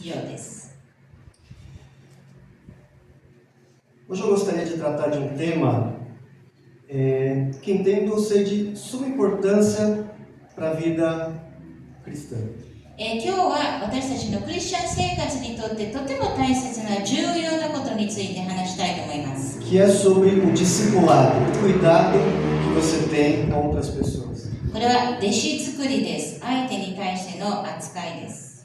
上です。 Hoje eu gostaria de tratar de um tema que entendo ser de suma importância para a vida cristã. 今日は私たちのクリスチャン生活にとってとても大切な重要なことについて話したいと思います。 Que é sobre o discipulado, o cuidado que você tem com outras pessoas. これは弟子作りです。相手に対しての扱いです。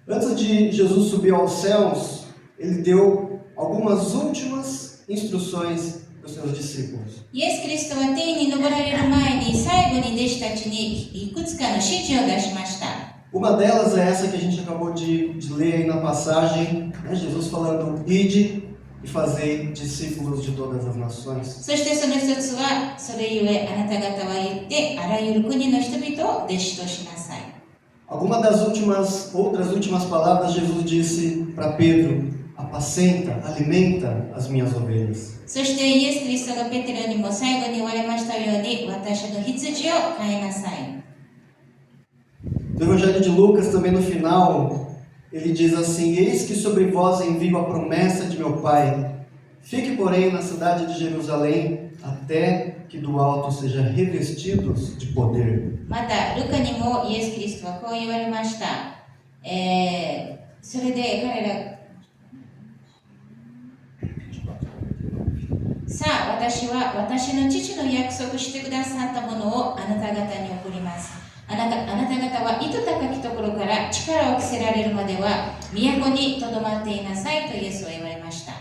Antes de Jesus subir aos céus, ele deu algumas últimas instruções para os seus discípulos. イエス・キリストは天に昇られる前に最後に弟子たちにいくつかの指示を出しました。 Uma delas é essa que a gente acabou de ler aí na passagem, né? Jesus falando, ide e fazei discípulos de todas as nações. そしてその一つは、それゆえあなた方は言って、あらゆる国の人々を弟子としなさい。 Algumas das outras últimas palavras, Jesus disse para Pedro, apacenta, alimenta as minhas ovelhas. そしてイエス・キリストがペテロにも最後に言われましたように、私の羊を飼いなさい。 No Evangelho de Lucas, também no final, ele diz assim, eis que sobre vós envio a promessa de meu Pai. Fique, porém, na cidade de Jerusalém, até que do alto sejam revestidos de poder. また、ルカにもイエス・キリストはこう言われました。それで彼ら、さあ、私は私の父の約束してくださったものをあなた方に送ります。あなた方は糸高きところから力を着せられるまでは都にとどまっていなさいとイエスは言われました。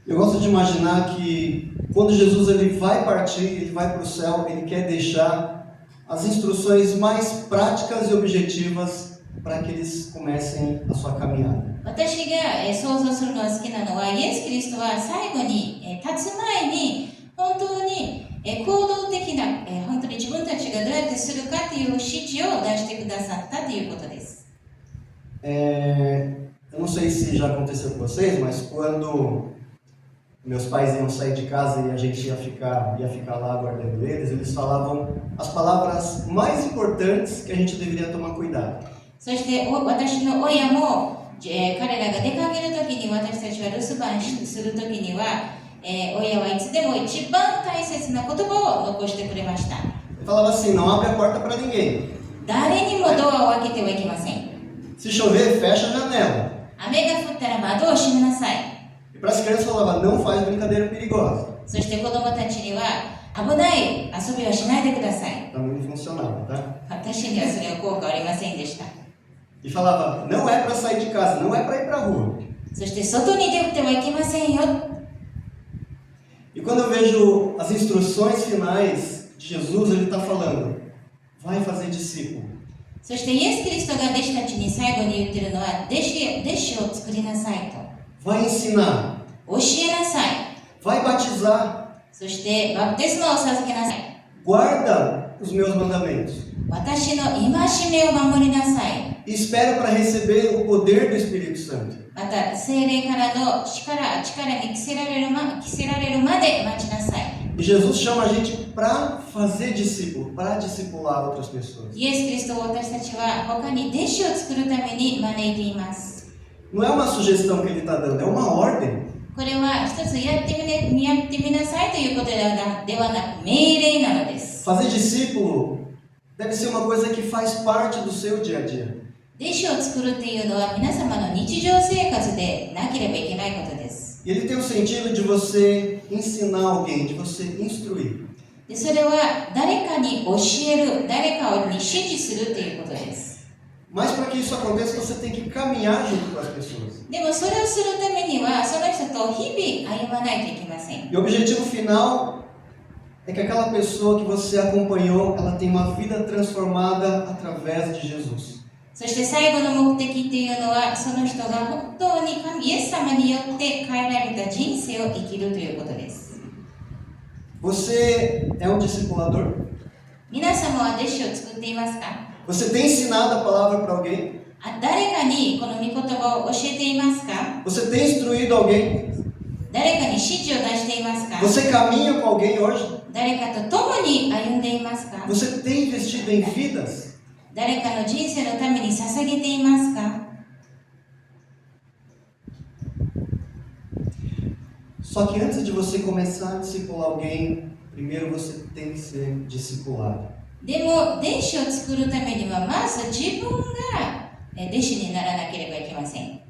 Eu gosto de imaginar que quando Jesus ele vai partir, ele vai para o céu, ele quer deixar as instruções mais práticas e objetivas para que eles comecem a sua caminhada. 私が想像するのは好きなのは、イエス・キリストは最後に立つ前に本当に行動的な本当に自分たちがどうやってするかという指示を出してくださったということです。 Eu não sei se já aconteceu com vocês, mas quando meus pais iam sair de casa e a gente ia ficar lá guardando eles falavam as palavras mais importantes que a gente deveria tomar cuidado. そして私の親も彼らが出かけるときに、私たちは留守番するときには、親はいつでも一番大切な言葉を残してくれました。 Ele falava assim, não abre a porta para ninguém. 誰にもドアを開けてはいけません。 Se chover, fecha a janela. 雨が降ったら窓を閉めなさい。 E para as crianças falava, não faz brincadeira perigosa. そして子供たちには危ない遊びをしないでください。 Também não funcionava, tá? 私にはそれは効果ありませんでした。 E falava, não é para sair de casa, não é para ir para a rua. そして外に出てはいけませんよ。 E quando eu vejo as instruções finais de Jesus, ele está falando, vai fazer discípulo. そしてイエス・キリストが弟子たちに最後に言ってるのは、弟子を作りなさいと。 Vai ensinar. 教えなさい。 Vai batizar. そしてバプテスマを授けなさい。 Guarda os meus mandamentos. 私の戒めを守りなさい。 E espera para receber o poder do Espírito Santo. また聖霊からの力に着せられるまで待ちなさい。 E Jesus chama a gente para fazer discípulo, para discipular outras pessoas. イエス・キリストを私たちは他に弟子を作るために招いています。 Não é uma sugestão que ele está dando, é uma ordem. これは一つやってみなさいということではなく命令なのです。 Fazer discípulo deve ser uma coisa que faz parte do seu dia a dia. 弟子を作るというのは皆様の日常生活でなければいけないことです。 E ele tem o sentido de você ensinar alguém, de você instruir. でそれは誰かに教える、誰かに指示するということです。 Mas para que isso aconteça, você tem que caminhar junto com as pessoas. でもそれをするためにはその人と日々歩まないといけません。 E o objetivo final é que aquela pessoa que você acompanhou, ela tem uma vida transformada através de Jesus. そして最後の目的っていうのは、その人が本当にイエス様によって変えられた人生を生きるということです。 Você é um discipulador? 皆様は弟子を作っていますか？ Você tem ensinado a palavra para alguém? 誰かにこの御言葉を教えていますか？ Você tem instruído alguém? 誰かに指示を出していますか？ Você caminha com alguém hoje? 誰かと共に歩んでいますか？ Você tem investido em vidas? 誰かの人生のために捧げていますか？ Só que antes de você começar a discipular alguém, primeiro você tem que ser discipulado. でも弟子を作るためにはまず自分が弟子にならなければいけません。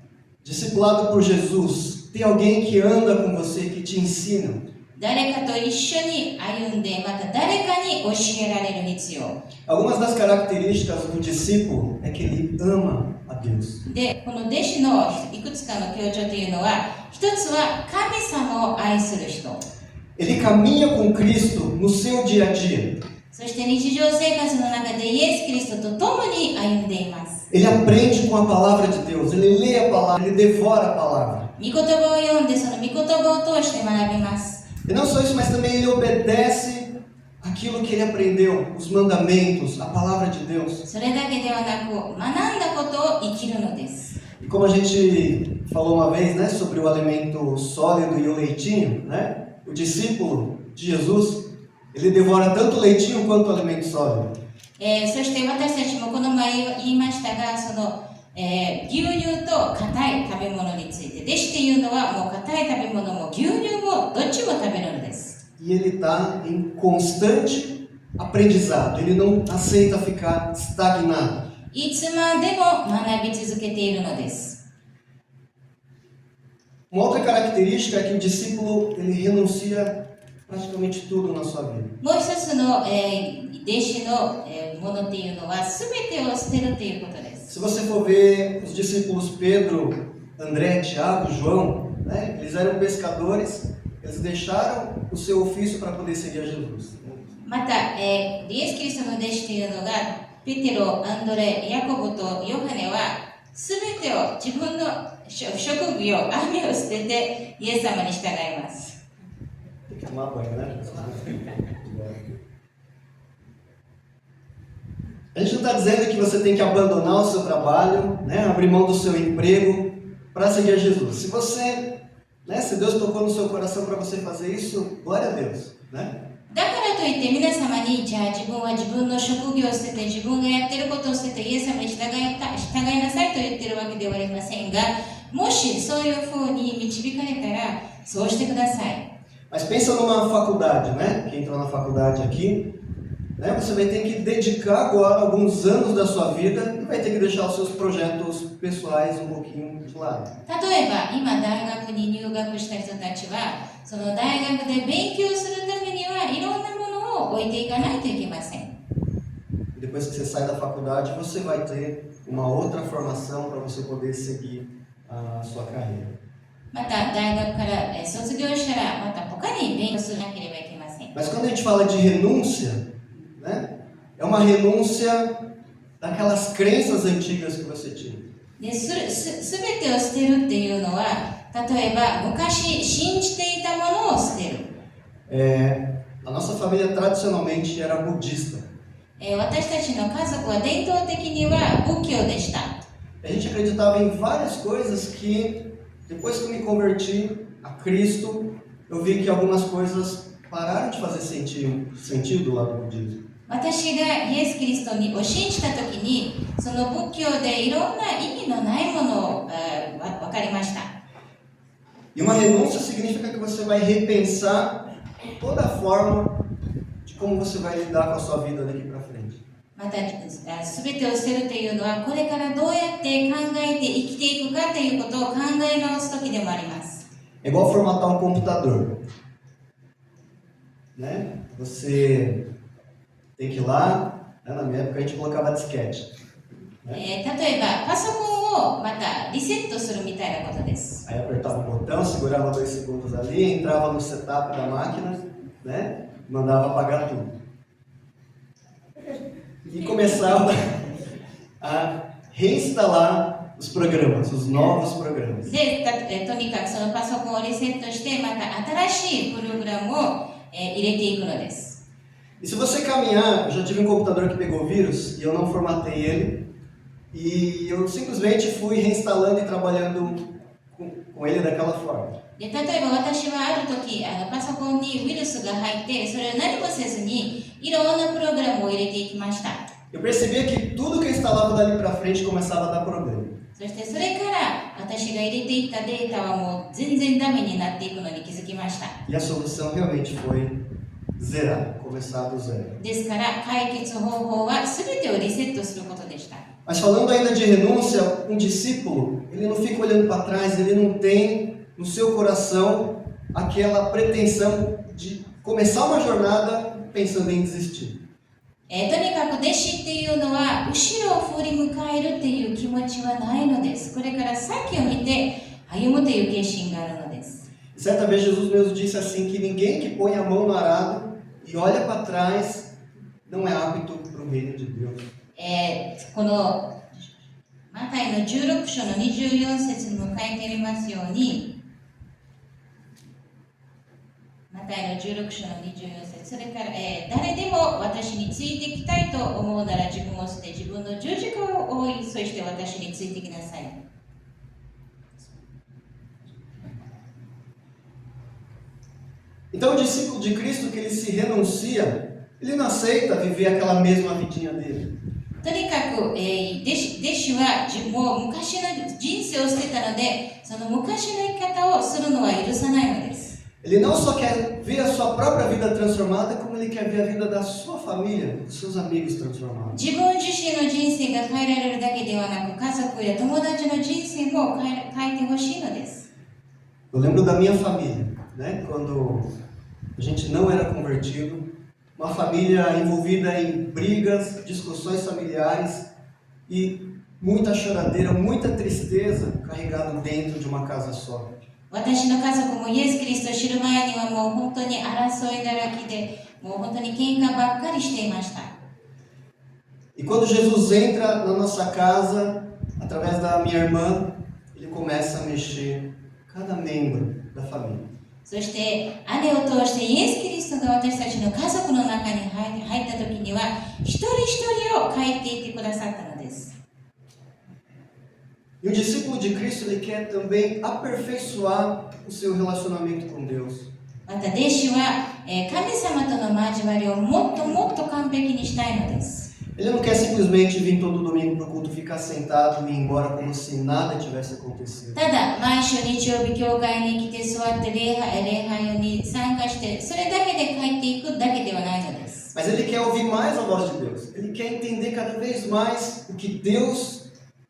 Discipulado por Jesus. Tem alguém que anda com você, que te ensina. 誰かと一緒に歩んで、また誰かに教えられる必要。 Algumas das características do discípulo é que ele ama a Deus. で、この弟子のいくつかの強調というのは、一つは神様を愛する人。 Ele caminha com Cristo no seu dia a dia. そして日常生活の中でイエス・キリストと共に歩んでいます。 Ele aprende com a palavra de Deus. Ele lê a palavra, ele devora a palavra. 御言葉を読んで、その御言葉を通して学びます。 E não só isso, mas também ele obedece aquilo que ele aprendeu, os mandamentos, a palavra de Deus. それだけではなく、学んだことを生きるのです。 E como a gente falou uma vez, né, sobre o alimento sólido e o leitinho, né? O discípulo de Jesus, ele devora tanto o leitinho quanto o alimento sólido. そして私たちもこの前言いましたが、牛乳と硬い食べ物について、弟子っていうのはもう硬い食べ物も牛乳もどっちも食べるのです。 E ele está em constante aprendizado. Ele não aceita ficar estagnado. いつまでも学び続けているのです。 Uma outra característica é que o discípulo ele renuncia praticamente tudo na sua vida. もう一つの、弟子の、ものっていうのは全てを捨てるということです。 Se você for ver os discípulos Pedro, André, Tiago, João, né, eles eram pescadores, eles deixaram o seu ofício para poder seguir a Jesus. また、イエス・キリストの弟子というのがペテロ、アンドレ、ヤコブとヨハネは全てを自分の職業、網を捨ててイエス様に従います。 Tem que tomar banho, né? A gente não está dizendo que você tem que abandonar o seu trabalho, né, abrir mão do seu emprego para seguir a Jesus. Se você, né, se Deus tocou no seu coração para você fazer isso, glória a Deus, né? だからといって皆様にじゃあ自分は自分の職業を捨てて自分がやっていることを捨ててイエス様に従いなさいと言っているわけではありませんが、もしそういうふうに導かれたらそうしてください。 Mas pensa numa faculdade, né? Quem entrou na faculdade aqui, né? Você vai ter que dedicar agora alguns anos da sua vida e vai ter que deixar os seus projetos pessoais um pouquinho de lado. 例えば今大学に入学した人たちはその大学で勉強するためにはいろんなものを置いていかないといけません。 E depois que você sai da faculdade, você vai ter uma outra formação para você poder seguir a sua carreira. また大学から卒業したらまた他に勉強しなければいけません。 Mas quando a gente fala de renúncia, né? É uma renúncia daquelas crenças antigas que você tinha. すべてを捨てるっていうのは、例えば昔信じていたものを捨てる。A nossa família tradicionalmente era budista. 私たちの家族は伝統的には仏教でした。 A gente acreditava em várias coisas que, depois que eu me converti a Cristo, eu vi que algumas coisas pararam de fazer sentido lá do budismo. 私がイエス・キリストを信じたときに、その仏教でいろんな意味のないものを分かりました。 E uma renúncia significa que você vai repensar toda a forma de como você vai lidar com a sua vida daqui para frente. また、すべてを捨てるというのは、これからどうやって考えて生きていくかということを考え直すときでもあります。 É igual formatar um computador, né? Você tem que ir lá, né? Na minha época a gente colocava disquete. 例えば、パソコンをまたリセットするみたいなことです。 Aí apertava o botão, segurava 2 segundos ali, entrava no setup da máquina, né? Mandava apagar tudo. E começava a reinstalar os programas, os novos programas. で、とにかくそのパソコンをリセットして、また新しいプログラムを入れていくのです。 E se você caminhar, eu já tive um computador que pegou vírus e eu não formatei ele. E eu simplesmente fui reinstalando e trabalhando com ele daquela forma. で、例えば私はある時パソコンにウイルスが入ってそれを何もせずにいろんなプログラムを入れていきました。eu percebia que tudo que eu instalava dali para frente começava a dar problema. そしてそれから私が入れていったデータはもう全然ダメになっていくのに気づきました。 E a solução realmente foi zerar, começar do zero. ですから解決方法は全てをリセットすることでした。 Mas falando ainda de renúncia, um discípulo, ele não fica olhando para trás, ele não tem no seu coração aquela pretensão de começar uma jornada pensando em desistir. とにかく弟子っていうのは後ろを振り向かえるっていう気持ちはないのです。これから先を見て歩むという決心があるのです。 Certa vez Jesus mesmo disse assim que ninguém que põe a mão no arado e olha para trás não é apto para o reino de Deus. このマタイの16章の24節にも書いてありますように、マタイの16章の24節、それから、誰でも私についてきたいと思うなら自分を捨て自分の十字架を追い、そして私についてきなさい。 Então o discípulo de Cristo que ele se renuncia, ele não aceita viver aquela mesma vidinha dele. とにかく、弟子はもう昔の人生を捨てたので、その昔の生き方をするのは許さないのです。 Ele não só quer ver a sua própria vida transformada, como ele quer ver a vida da sua família, dos seus amigos transformados. 自分自身の人生が変えられるだけではなく、家族や友達の人生も変えてほしいのです。 Eu lembro da minha família, né? Quando a gente não era convertido, uma família envolvida em brigas, discussões familiares e muita choradeira, muita tristeza carregado dentro de uma casa só. 私の家族もイエス・キリストを知る前にはもう本当に争いだらけで、もう本当に喧嘩ばっかりしていました。 E quando Jesus entra na nossa casa, através da minha irmã, ele começa a mexer cada membro da família. そして姉を通してイエス・キリストが私たちの家族の中に入った時には一人一人を変えていってくださったのです。 E o discípulo de Cristo ele quer também aperfeiçoar o seu relacionamento com Deus. また弟子は神様との交わりをもっともっと完璧にしたいのです。 Ele não quer simplesmente vir todo domingo para o culto, ficar sentado e ir embora como se nada tivesse acontecido. ただ毎週日曜日教会に来て座って礼拝に参加してそれだけで帰っていくだけではないのです。 Mas ele quer ouvir mais a voz de Deus. Ele quer entender cada vez mais o que Deus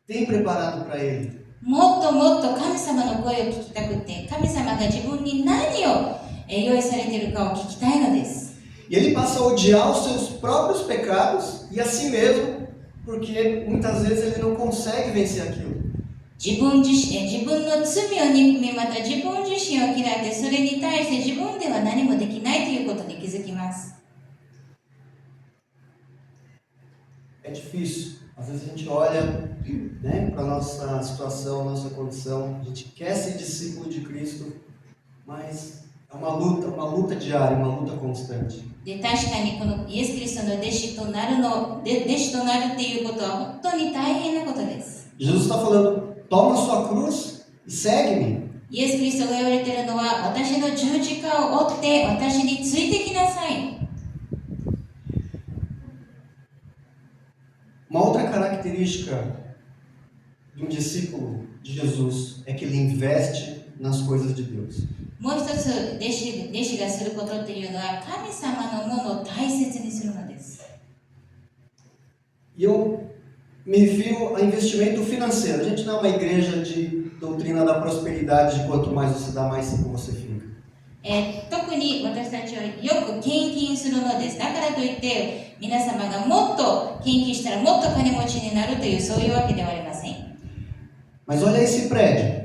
tem preparado para ele. もっともっと神様の声を聞きたくて、神様が自分に何を用意されているかを聞きたいのです。 E ele passa a odiar os seus próprios pecados e a si mesmo, porque muitas vezes ele não consegue vencer aquilo. 自分の罪を憎み、また自分自身を嫌って、それに対して自分では何もできないということに気づきます。 É difícil. Às vezes a gente olha, né, para a nossa situação, nossa condição, a gente quer ser discípulo de Cristo, mas é uma luta diária, uma luta constante. で、確かにこのイエス・キリストの弟子となるっていうことは本当に大変なことです。 Jesus está falando, toma a sua cruz e segue-me. イエス・キリストが言われているのは、私の十字架を追って私についてきなさい。 Uma outra característica de um discípulo de Jesus é que ele investe nas coisas de Deus. もう一つ弟子がすることっていうのは神様のものを大切にするのです。 E eu me refiro a investimento financeiro. A gente não é uma igreja de doutrina da prosperidade, de quanto mais você dá, mais rico você fica. 特に私たちはよく献金するのです。だからといって皆様がもっと献金したらもっと金持ちになるというそういうわけではありません。 Mas olha esse prédio.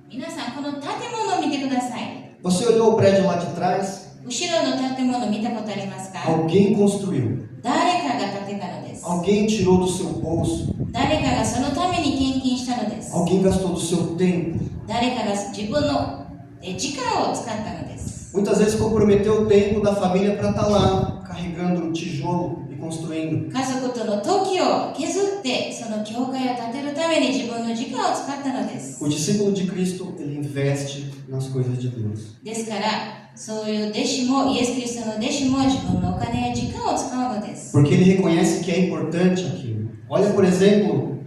皆さんこの建物を見てください。 Você olhou o prédio lá de trás? 後ろの建物見たことありますか？ Alguém construiu. 誰かが建てたのです。 Alguém tirou do seu bolso. 誰かがそのために献金したのです。 Alguém gastou do seu tempo. 誰かが自分の時間を使ったのです。 Muitas vezes comprometeu o tempo da família para estar lá, carregando um tijolo e construindo. 家族との時を削ってその教会を建てるために自分の時間を使ったのです。 O discípulo de Cristo, ele investe nas coisas de Deus. ですからそういう弟子も、イエス・キリストの弟子も自分のお金や時間を使うのです。Porque ele reconhece que é importante aquilo. Olha, por exemplo,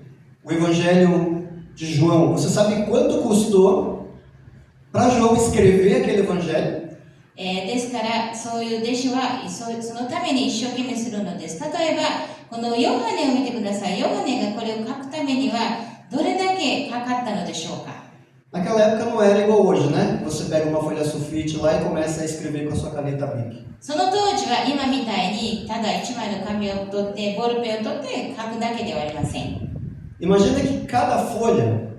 o Evangelho de João. Você sabe quanto custou para João escrever aquele Evangelho? ですから、そういう弟子はそのために一生懸命するのです。例えば、このヨハネを見てください。ヨハネがこれを書くためにはどれだけかかったのでしょうか。 Naquela época não era igual hoje, né? Você pega uma folha sulfite lá e começa a escrever com a sua caneta Bic. その当時は今みたいにただ一枚の紙を取ってボールペンを取って書くだけではありません。 Imagina que cada folha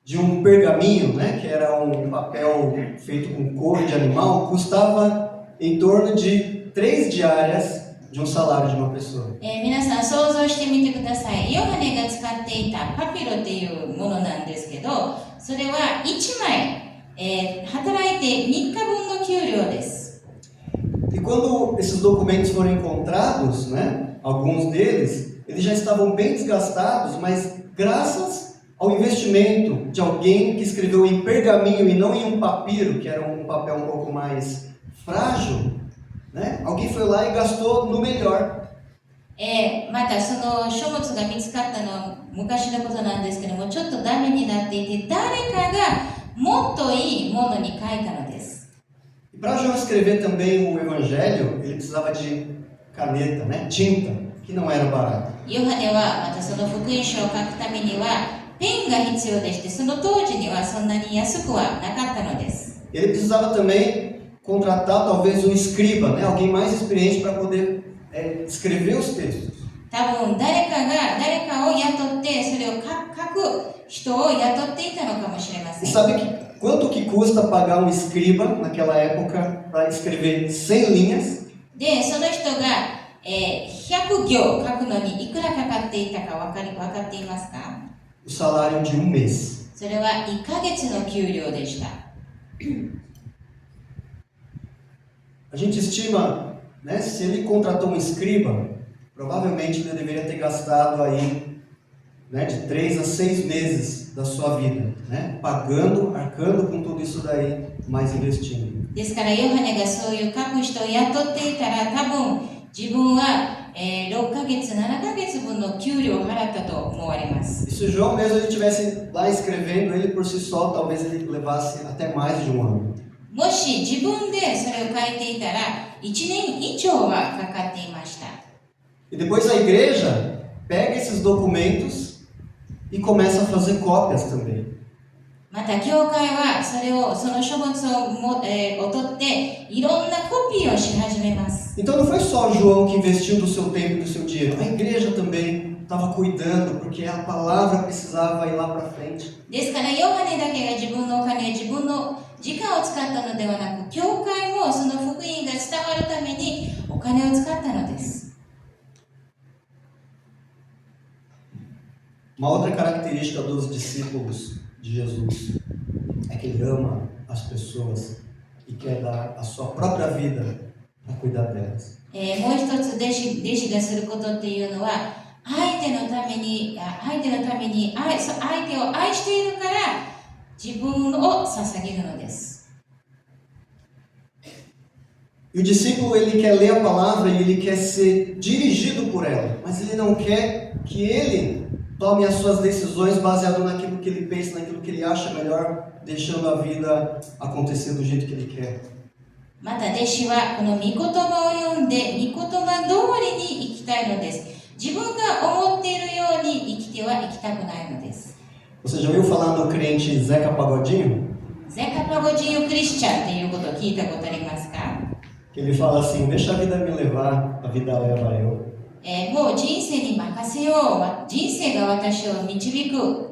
de um pergaminho, né, que era um papel feito com couro de animal, custava em torno de 3 diárias de um salário de uma pessoa. 皆さん想像してみてください。ヨハネが使っていたパピロっていうものなんですけど、それは1枚、働いて3日分の給料です。 E quando esses documentos foram encontrados, né, alguns deles, eles já estavam bem desgastados, mas graças ao investimento de alguém que escreveu em pergaminho e não em um papiro, que era um papel um pouco mais frágil, né, alguém foi lá e gastou no melhor. またその書物が見つかったのは昔のことなんですけども、ちょっとダメになっていて、誰かがもっといいものに書いたのです。 E para João escrever também o Evangelho, ele precisava de caneta, né, tinta, que não era barata. ヨハネはまたその福音書を書くためにはペンが必要でして、その当時にはそんなに安くはなかったのです。 Ele precisava também contratar talvez um escriba, né, alguém mais experiente para poder escrever os textos. 多分誰かを雇ってそれを書く人を雇っていたのかもしれませ E ん。 sabe quanto que custa pagar um escriba naquela época para escrever 100 linhas? で、その人が、100行書くのにいくらかかっていたか分かっていますか？ O salário de um mês. それは1ヶ月の給料でした。 A gente estima, né, se ele contratou um escriba, provavelmente ele deveria ter gastado aí, né, de 3 a 6 meses da sua vida, né, pagando, arcando com tudo isso daí, mais investindo. ですからヨハネがそういう書く人を雇っていたら、多分自分は、6ヶ月、7ヶ月分の給料を払ったと思われます。 E se o João mesmo ele estivesse lá escrevendo ele por si só, talvez ele levasse até mais de um ano. もし自分でそれを書いていたら、1年以上はかかっていました。 E depois a igreja pega esses documentos e começa a fazer cópias também. また教会はその書物を取っていろんなコピーをし始めます。 Então não foi só João que investiu do seu tempo e do seu dinheiro, a igreja também estava cuidando, porque a palavra precisava ir lá para frente. ですからヨハネだけが自分のお金や自分の時間を使ったのではなく、教会もその福音が伝わるためにお金を使ったのです。 Uma outra característica dos discípulos de Jesus é que ele ama as pessoas e quer dar a sua própria vida para cuidar delas. もう一つ弟子がすることっていうのは、相手のために相手を愛しているから自分を捧げるのです。 E o discípulo ele quer ler a palavra e ele quer ser dirigido por ela, mas ele não quer que ele tome as suas decisões baseado naquilo que ele pensa, naquilo que ele acha melhor, deixando a vida acontecer do jeito que ele quer. また弟子はこの御言葉を読んで御言葉通りに生きたいのです。自分が思っているように生きては生きたくないのです。 Você já ouviu falar no crente Zeca Pagodinho? ゼカパゴジンクリスチャンっていうことを聞いたことありますか？ Que ele fala assim, deixa a vida me levar, a vida leva eu. もう人生に任せよう。人生が私を導く。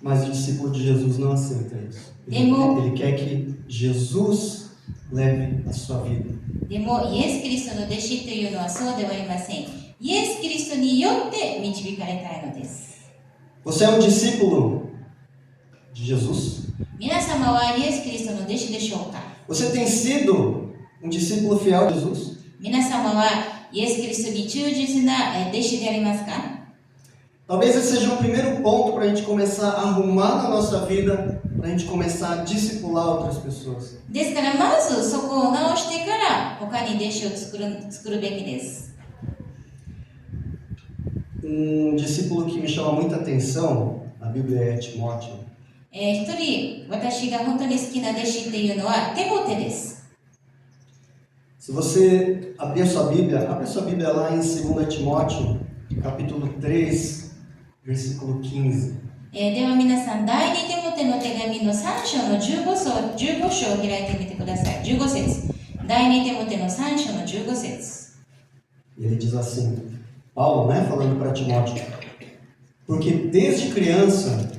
Mas o discípulo de Jesus não aceita isso. Demo. Ele quer que Jesus leve a sua vida. でもイエス・キリストの弟子というのはそうではありません。イエス・キリストによって導かれたいのです。 Você é um discípulo de Jesus? 皆様はイエス・キリストの弟子でしょうか？ Você tem sido um discípulo fiel de Jesus? 皆様はイエス・キリストに忠実な弟子でありますか？ Talvez esse seja um primeiro ponto para a gente começar a arrumar na nossa vida, para a gente começar a discipular outras pessoas. ですからまずそこを直してから他に弟子を作るべきです。Discípulo que me chama muita atenção na Bíblia é Timóteo. 一人私が本当に好きな弟子っていうのはテモテです。Se você abrir a sua Bíblia, abre a sua Bíblia lá em 2 Timóteo, capítulo 3, versículo 15. では皆さん、第2テモテの手紙の3章の15章を開いてみてください。15節。第2テモテの3章の15節。E ele diz assim, Paulo, né, falando para Timóteo, porque desde criança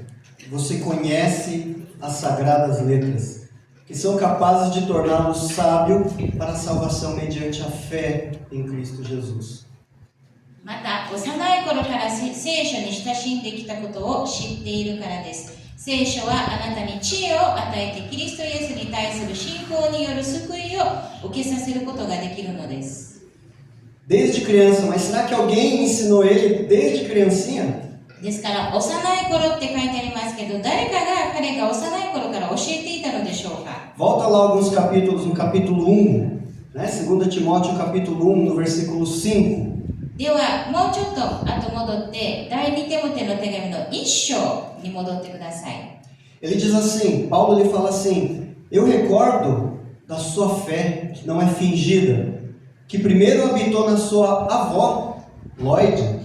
você conhece as sagradas letras, que são capazes de torná-lo sábio para a salvação mediante a fé em Cristo Jesus. また、幼い頃から聖書に親しんできたことを知っているからです。聖書はあなたに知恵を与えてキリストイエスに対する信仰による救いを受けさせることができるのです。Desde criança, mas será que alguém ensinou ele desde criancinha? ですから、幼い頃って書いてありますけど、誰かが彼が幼い頃から教えていたのでしょうか。 Volta lá alguns capítulos, no capítulo 1, né? 2 Timóteo capítulo 1, no versículo 5. では、もうちょっと後戻って、第2テモテの手紙の1章に戻ってください。Ele diz assim, Paulo ele fala assim, eu recordo da sua fé, que não é fingida, que primeiro habitou na sua avó, Lloyd,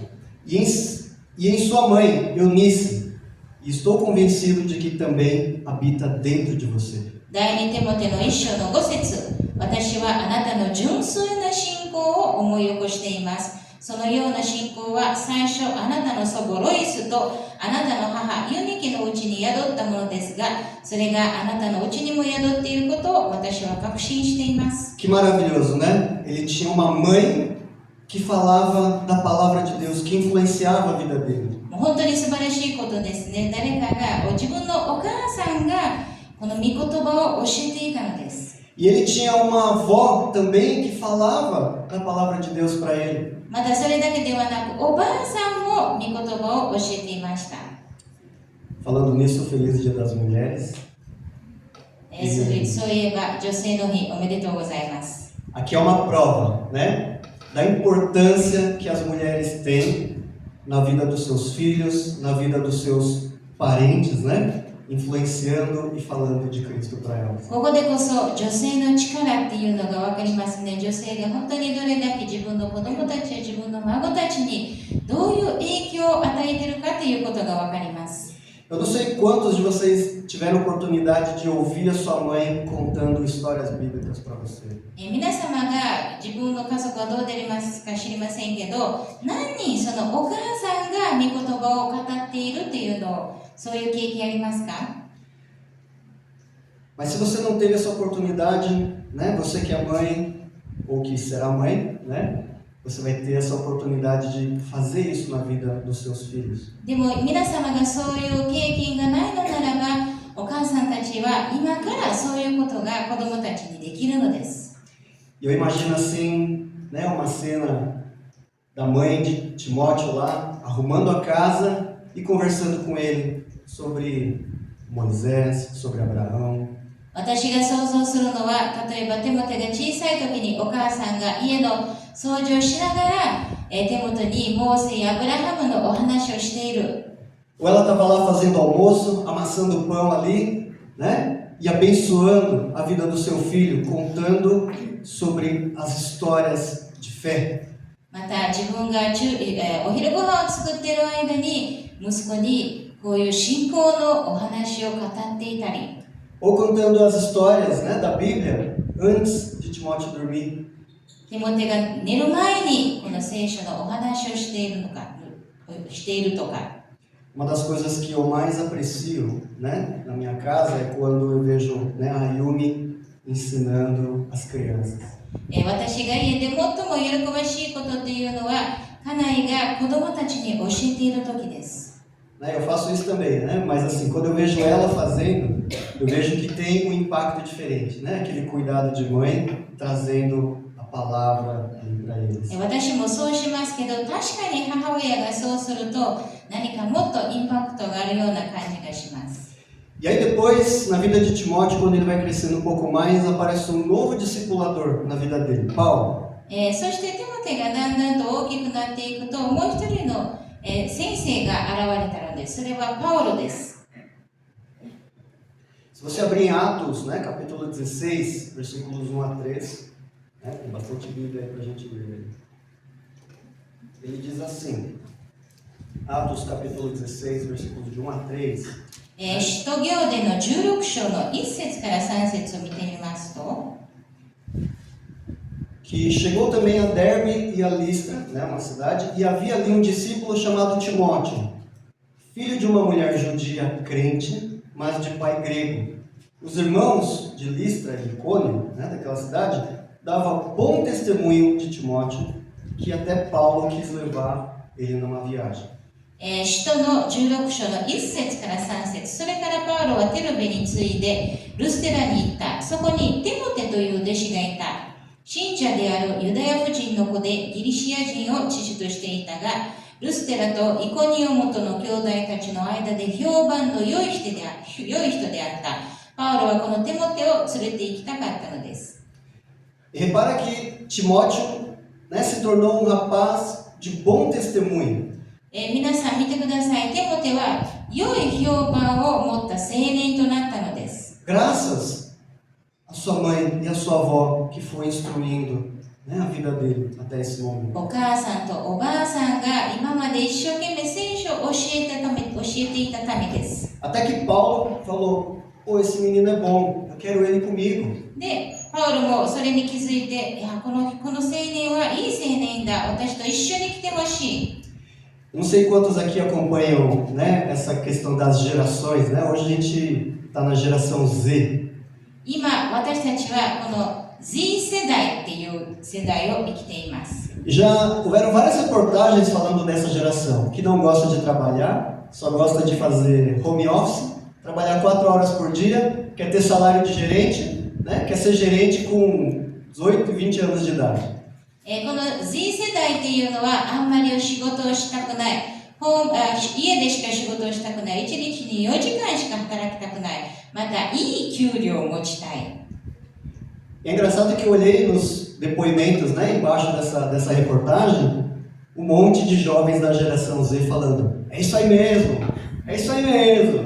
e em sua mãe, Eunice, e estou convencido de que também habita dentro de você. 第2テモテの1章の5節。私はあなたの純粋な信仰を思い起こしています。そのような信仰は最初あなたの祖母ロイスとあなたの母ユニケのうちに宿ったものですが、それがあなたのうちにも宿っていることを私は確信しています。 Que maravilhoso, né? Ele tinha uma mãe que falava da palavra de Deus, que influenciava a vida dele. もう本当に素晴らしいことですね。誰かが自分のお母さんがこの御言葉を教えていたのです。 E ele tinha uma avó também que falava da palavra de Deus para ele. またそれだけではなく、おばあさんも御言葉を教えていました。 Falando nisso, feliz Dia das Mulheres. そういえば女性の日おめでとうございます。 Aqui é uma prova, né? Da importância que as mulheres têm na vida dos seus filhos, na vida dos seus parentes, né? Influenciando e falando de Cristo para elas. ここでこそ女性の力っていうのが分かりますね。女性が本当にどれだけ自分の子供たちや自分の孫たちにどういう影響を与えているかということが分かります。 Eu não sei quantos de vocês tiveram oportunidade de ouvir a sua mãe contando histórias bíblicas para você. 皆様が自分の家族はどうでありますか知りませんけど、何人そのお母さんが御言葉を語っているっていうのをそういう経験ありますか？ Mas se você não teve essa oportunidade, né? Você que é mãe ou que será mãe, né? Você vai ter essa oportunidade de fazer isso na vida dos seus filhos. でも皆様がそういう経験がないのならば、お母さんたちは今からそういうことが子供たちにできるのです。 E eu imagino assim, né? Uma cena da mãe de Timóteo lá, arrumando a casa e conversando com ele sobre Moisés, sobre Abraão. 私が想像するのは、例えばテモテが小さい時にお母さんが家の掃除をしながら、テモテにモーセやアブラハムのお話をしている。 Ou ela estava lá fazendo almoço, amassando pão ali, né? E abençoando a vida do seu filho, contando sobre as histórias de fé. また自分がお昼ご飯を作っている間に息子にこういう信仰のお話を語っていたり。 Ou contando as histórias, né, da Bíblia antes de Timóteo dormir. テモテが寝る前にこの聖書のお話をしているとか。 Uma das coisas que eu mais aprecio, né, na minha casa é quando eu vejo, né, a Yumi ensinando as crianças. 私が家で最も喜ばしいことっていうのは、家内が子供たちに教えている時です。 Né, eu faço isso também, né? Mas assim, quando eu vejo ela fazendo, eu vejo que tem um impacto diferente, né? Aquele cuidado de mãe trazendo a palavra para eles. 私もそうしますけど、確かに母親がそうすると何かもっとインパクトがあるような感じがします。 E aí depois, na vida de Timóteo, quando ele vai crescendo um pouco mais, aparece um novo discipulador na vida dele, Paulo. そしてテモテがだんだんと大きくなっていくと、もう一人の、先生が現れたのです。それはパウロです。 Se você abrir em Atos, né, capítulo 16, versículos 1 a 3, né, tem bastante Bíblia aí para a gente ler. Ele diz assim, Atos capítulo 16, versículos de 1 a 3. 使徒行伝の16章の1節から3節を見てみますと、 que chegou também a Derbe e a Listra, né, uma cidade, e havia ali um discípulo chamado Timóteo, filho de uma mulher judia crente, mas de pai grego. Os irmãos de Listra e Icônio, né, daquela cidade, davam bom testemunho de Timóteo, que até Paulo quis levar ele numa viagem. 使徒の16章の1節から3節、それからパウロはテルベに次いでルステラに行った。そこにテモテという弟子がいた。信者であるユダヤ婦人の子でギリシア人を父としていたが、ルステラとイコニオモとの兄弟たちの間で評判の良い人であった。パウロはこのテモテを連れて行きたかったのです。 E repara que Timóteo, né, se tornou um rapaz de bom testemunho. 皆さん見てください。テモテは良い評判を持った青年となったのです。 Graças a sua mãe e a sua avó que foi instruindo, né, a vida dele até esse momento. お母さんとおばあさんが今まで一生懸命聖書を教えていたためです。 Até que Paulo falou, pô, esse menino é bom, eu quero ele comigo. で、パウロもそれに気づいて、いや、この青年はいい青年だ。私と一緒に来てほしい。 Não sei quantos aqui acompanham, né, essa questão das gerações, né? Hoje a gente está na geração Z. 今、私たちはこの Z 世代っていう世代を生きています。 Já houveram várias reportagens falando dessa geração, que não gosta de trabalhar, só gosta de fazer home office, trabalhar 4 horas por dia, quer ter salário de gerente, né? Quer ser gerente com 18 e 20 anos de idade. この Z 世代っていうのはあんまり仕事をしたくない。家でしか仕事をしたくない。1日に4時間しか働きたくない。また、いい給料を持ちたい。 É engraçado que eu olhei nos depoimentos, né, embaixo dessa reportagem, um monte de jovens da geração Z falando, é isso aí mesmo,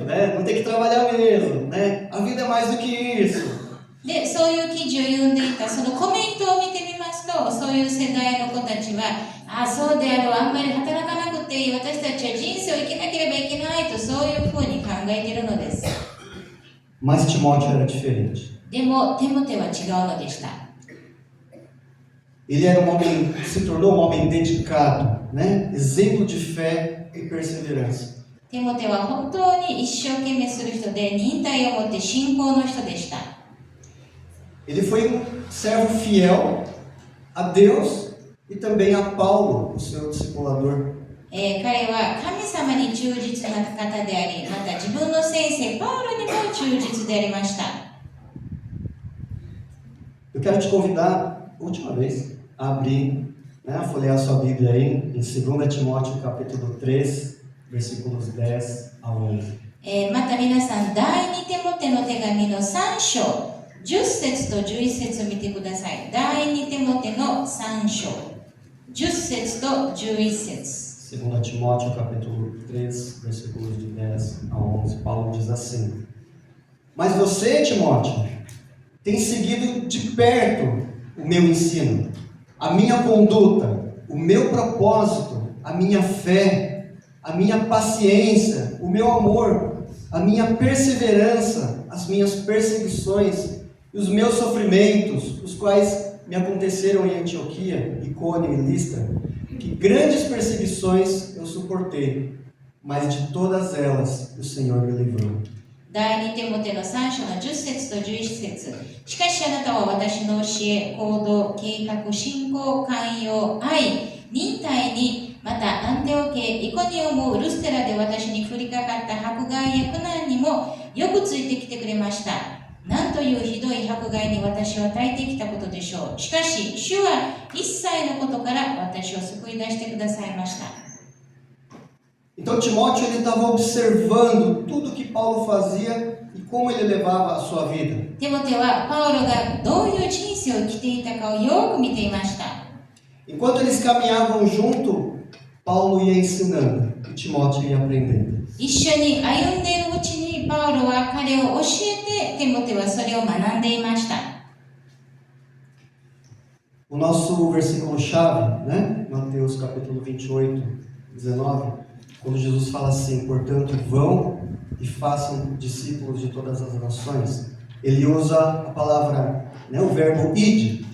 né? Não tem que trabalhar mesmo, né? A vida é mais do que isso. で、そういう記事を読んでいたそのコメントを見てみますと、そういう世代の子たちは、ああ、そうである、あんまり働かなくていい、私たちは人生を生きなければいけないと、そういうふうに考えているのです。 Mas Timóteo era diferente. でも、テモテは違うのでした。 Ele era um homem, se tornou um homem dedicado, né? Exemplo de fé e perseverança. テモテは本当に一生懸命する人で、忍耐を持って信仰の人でした。 Ele foi um servo fiel a Deus e também a Paulo, o seu discipulador. 彼は神様に忠実な方であり、また自分の先生パウロにも忠実でありました。 Eu quero te convidar, última vez, a abrir, né, a folhear sua Bíblia aí, em 2 Timóteo capítulo 3, versículos 10 a 11. また皆さん、第2テモテの手紙の3章、10節と11節を見てください。第2テモテの3章、10節と11節。 2 Timóteo capítulo 3, versículos de 10 a 11, Paulo diz assim: Mas você, Timóteo, tem seguido de perto o meu ensino, a minha conduta, o meu propósito, a minha fé, a minha paciência, o meu amor, a minha perseverança, as minhas perseguições e os meus sofrimentos, os quais me aconteceram em Antioquia, Icônio e Listra, que grandes perseguições eu suportei, mas de todas elas o Senhor me livrou. 第2テモテの3章の10節と11節。しかしあなたは私の教え、行動、計画、信仰、寛容、愛、忍耐に、またアンテオケ、イコニオもルステラで私に降りかかった迫害や苦難にもよくついてきてくれました。なんとというひどい迫害に私を与えてきたことでしょう。しかし、主は一切のことから私を救い出してくださいました。Então Timóteo ele estava observando tudo que Paulo fazia e como ele levava a sua vida. テモテはパウロがどういう人生を生きていたかをよく見ていました。Enquanto eles caminhavam junto, Paulo ia ensinando e Timóteo ia aprendendo. 一緒に歩んでいるうちにパウロは彼を教えて、テモテはそれを学んでいました。O nosso versículo-chave, né? Mateus capítulo 28, 19, quando Jesus fala assim, portanto, vão e façam discípulos de todas as nações, ele usa a palavra, né, o verbo id.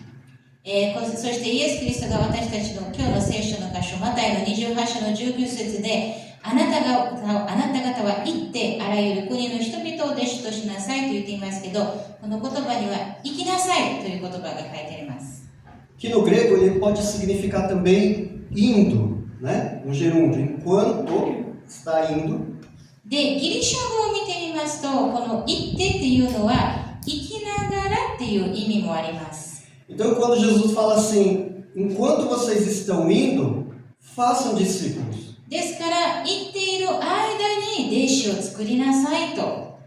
そしてイエス・キリストが私たちの今日の聖書の箇所、マタイの28章の19節で、あなた方は行ってあらゆる国の人々を弟子としなさいと言っていますけど、この言葉には行きなさいという言葉が書いてあります。Que no grego ele pode significar também indo, né? Um gerúndio, enquanto está indo. で、ギリシャ語を見てみますと、この行ってっていうのは、行きながらっていう意味もあります。Então, quando Jesus fala assim, enquanto vocês estão indo, façam discípulos. ですから、行っている間に弟子を作りなさいと。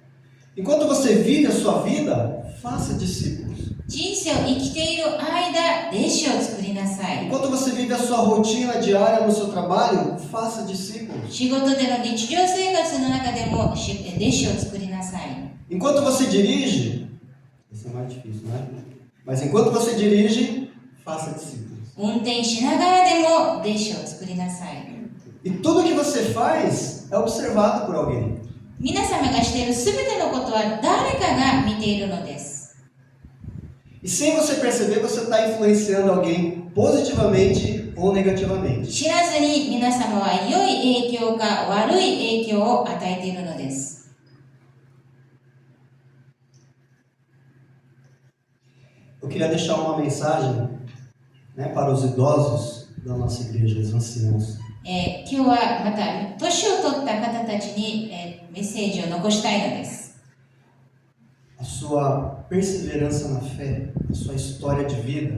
Enquanto você vive a sua vida, faça discípulos. 人生を生きている間、弟子を作りなさい。 Enquanto você vive a sua rotina diária no seu trabalho, faça discípulos. 仕事での日常生活の中でも弟子を作りなさい。 Enquanto você dirige, isso é mais difícil, não é? Mas enquanto você dirige, faça discípulos. 運転しながらでも弟子を作りなさい。 E tudo que você faz é observado por alguém. 皆様がしているすべてのことは誰かが見ているのです。 E sem você perceber, você está influenciando alguém positivamente ou negativamente. 知らずに皆様は良い影響か悪い影響を与えているのです。 Eu queria deixar uma mensagem, né, para os idosos da nossa igreja, os anciãos. 今日はまた年を取った方たちに、メッセージを残したいのです。 A sua perseverança na fé, a sua história de vida,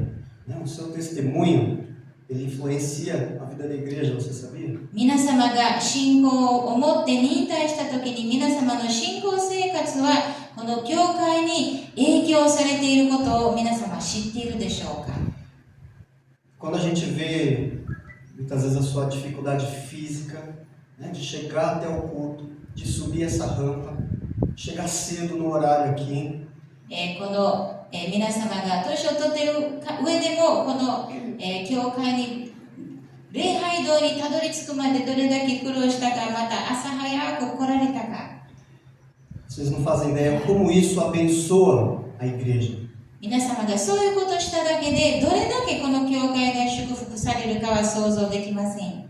né, o seu testemunho, ele influencia a vida da igreja, você sabia? 皆様が信仰を持って忍耐したときに皆様の信仰生活はこの教会に影響されていることを皆様知っているでしょうか。 Quando a gente vê muitas vezes a sua dificuldade física, né, de chegar até o culto, de subir essa rampa, chegar cedo no horário aqui. この、皆様が年を取っている上でもこの、教会に礼拝堂にたどり着くまでどれだけ苦労したか、また朝早く来られたか。 Vocês não fazem ideia como isso abençoa a igreja. 皆様がそういうことをしただけでどれだけこの教会が祝福されるかは想像できません。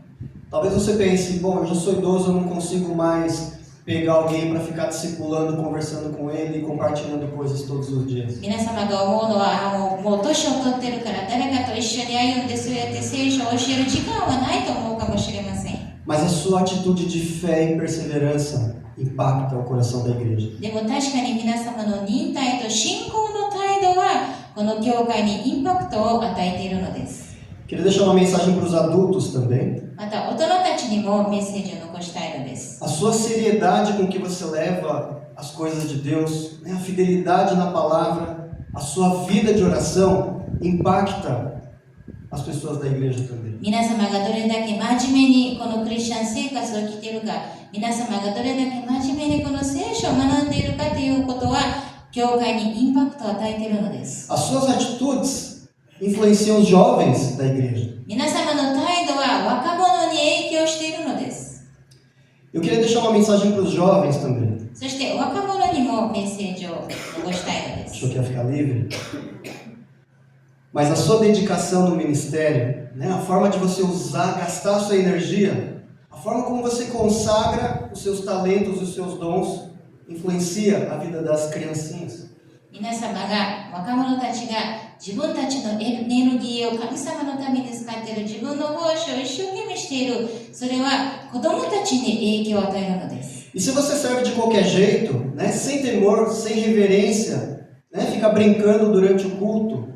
Talvez você pense, bom, eu já sou idoso, eu não consigo mais pegar alguém para ficar discipulando, conversando com ele e compartilhando coisas todos os dias. 皆様が思うのはもう年を取ってるから誰かと一緒に歩んでそうやって聖書を教える時間はないと思うかもしれません。 Mas a sua atitude de fé e perseverança impacta o coração da igreja. でも確かに皆様の忍耐と信仰の態度はこの教会にインパクトを与えているのです。 Queria deixar uma mensagem para os adultos também. また大人たちにもメッセージを残したいのです。 A sua seriedade com que você leva as coisas de Deus, né, a fidelidade na palavra, a sua vida de oração impacta as pessoas da igreja também. 皆様がどれだけ真面目にこのクリスチャン生活を生きているか、皆様がどれだけ真面目にこの聖書を学んでいるかということは教会にインパクトを与えているのです。 As suas atitudes influenciam os jovens da igreja. 皆様の態度は若者に影響しているのです。 Eu queria deixar uma mensagem para os jovens também. そして若者にもメッセージを残したいのです。 Achou que ia ficar livre? Mas a sua dedicação no ministério, né, a forma de você usar, gastar a sua energia, a forma como você consagra os seus talentos e os seus dons, influencia a vida das criancinhas. 皆様が若者たちが自分たちのエネルギーを神様のために使っている、自分の奉仕を一生懸命している、それは子供たちに影響を与えるのです。 E se você serve de qualquer jeito, né, sem temor, sem reverência, né, fica brincando durante o culto,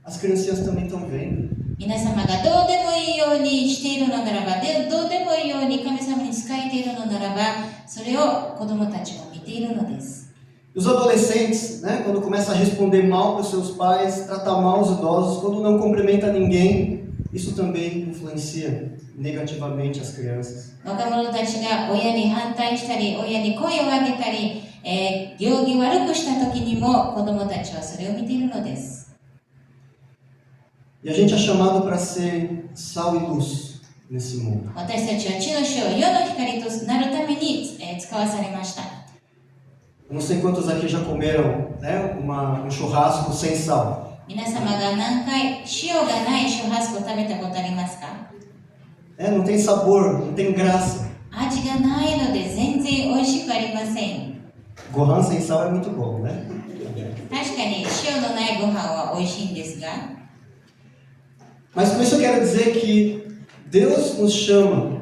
as criancinhas também estão vendo. 皆様がどうでもいいようにしているのならば、どうでもいいように神様に仕えているのならば、それを子供たちも見ているのです。Os adolescentes, né, quando começa a responder mal para os seus pais, tratar mal os idosos, quando não cumprimenta ninguém, isso também influencia negativamente as crianças. 若者たちが親に反対したり、親に声を上げたり、行儀悪くした時にも子供たちはそれを見ているのです。E a gente é chamado para ser sal e luz nesse mundo. 私たちは地の塩、世の光となるために、使わされました。Eu não sei quantos aqui já comeram, né, um churrasco sem sal. 皆様が何回塩がないシュラスコを食べたことありますか？ Não tem sabor, não tem graça. 味がないので全然美味しくありません。 Gohan sem sal é muito bom, né? 確かに塩のないご飯は美味しいんですが、 Mas com isso eu quero dizer que Deus nos chama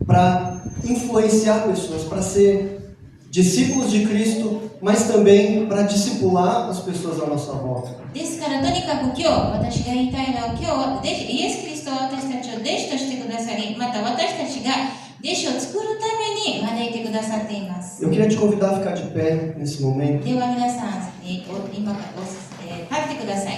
para influenciar pessoas, para ser discípulos de Cristo, mas também para discipular as pessoas à nossa volta. ですからとにかく今日私が言いたいのは、今日イエス・キリストは私たちを弟子としてくださり、また私たちが弟子を作るために招いてくださっています。 Eu queria te convidar a ficar de pé nesse momento. では皆さん、今から立ってください。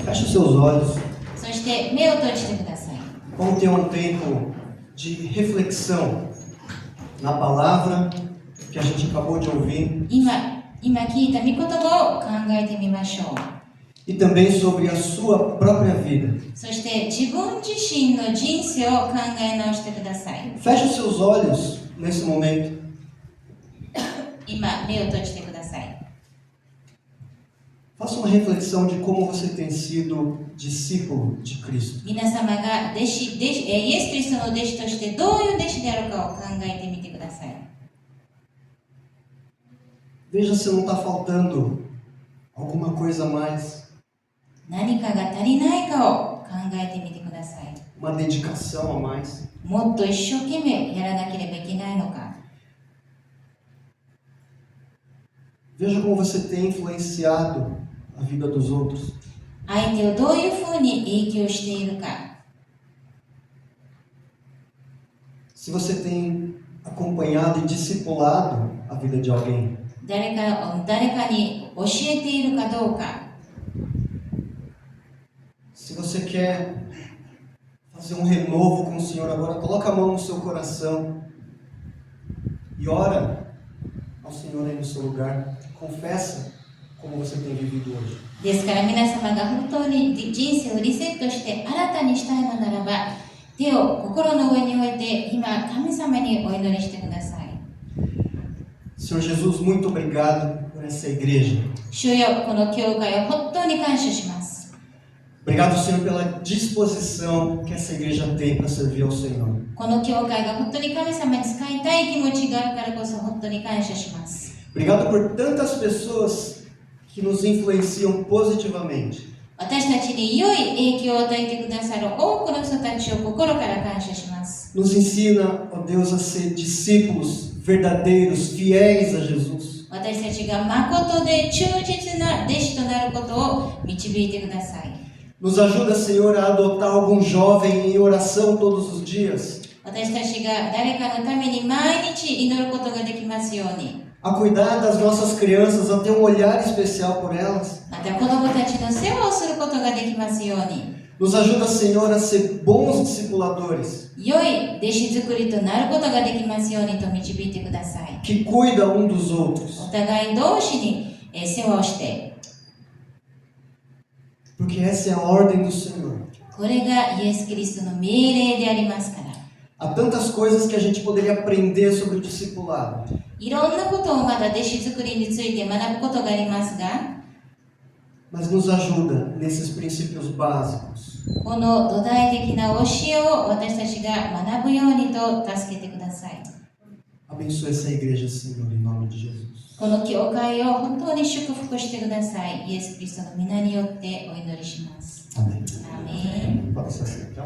Feche os seus olhos. そして目を閉じてください。 Vamos ter um tempo de reflexão na palavra que a gente acabou de ouvir 今聞いた御言葉を考えてみましょう。 e também sobre a sua própria vida. そして自分自身の人生を考え直してください。 Feche os seus olhos nesse momento. 今目を閉じてください。 Faça uma reflexão de como você tem sido discípulo de Cristo. 皆様がイエス・キリストの弟子としてどういう弟子であるかを考えてみてください。 Veja se não está faltando alguma coisa a mais. 何かが足りないかを考えてみてください。 Uma dedicação a mais. もっと一生懸命やらなければいけないのか。 Veja como você tem influenciado a vida dos outros. 相手をどういうふうに影響しているか。 Se você tem acompanhado e discipulado a vida de alguém. 誰かに教えているかどうか。 Se você quer fazer um renovo com o Senhor agora, coloca a mão no seu coração e ora ao Senhor aí no seu lugar. Confessa como você tem vivido hoje. ですから皆様が本当に人生をリセットして新たにしたいのならば、手を心の上に置いて今神様にお祈りしてください。 Senhor Jesus, muito obrigado por essa igreja. 主よ、この教会を本当に感謝します。 Obrigado, Senhor, pela disposição que essa igreja tem para servir ao Senhor. この教会が本当に神様に使いたい気持ちがあるからこそ本当に感謝します。 Obrigado por tantas pessoas que nos influenciam positivamente. 私たちに良い影響を与えてくださる多くの人たちを心から感謝します。 Nos ensina, ó Deus, a ser discípulos verdadeiros, fiéis a Jesus. 私たちが誠で忠実な弟子となることを導いてください。 Nos ajuda, Senhor, a adotar algum jovem em oração todos os dias. 私たちが誰かのために毎日祈ることができますように。 A cuidar das nossas crianças, a ter um olhar especial por elas. また子供たちの世話をすることができますように。 Nos ajuda, Senhor, a ser bons discipuladores. 良い弟子作りとなることができますようにと導いてください。 Que cuida um dos outros. お互い同士に世話をして。 Porque essa é a ordem do Senhor. これがイエス・キリストの命令でありますから。 Há tantas coisas que a gente poderia aprender sobre o discipulado. いろんなことをまだ弟子作りについて学ぶことがありますが、 Mas nos ajuda nesses princípios básicos. この土台的な教えを私たちが学ぶようにと助けてください。 Abençoe essa igreja, Senhor, em nome de Jesus. この教会を本当に祝福してください。イエス・キリストの皆によってお祈りします。 Amém. アーメン。 Pode se assentar.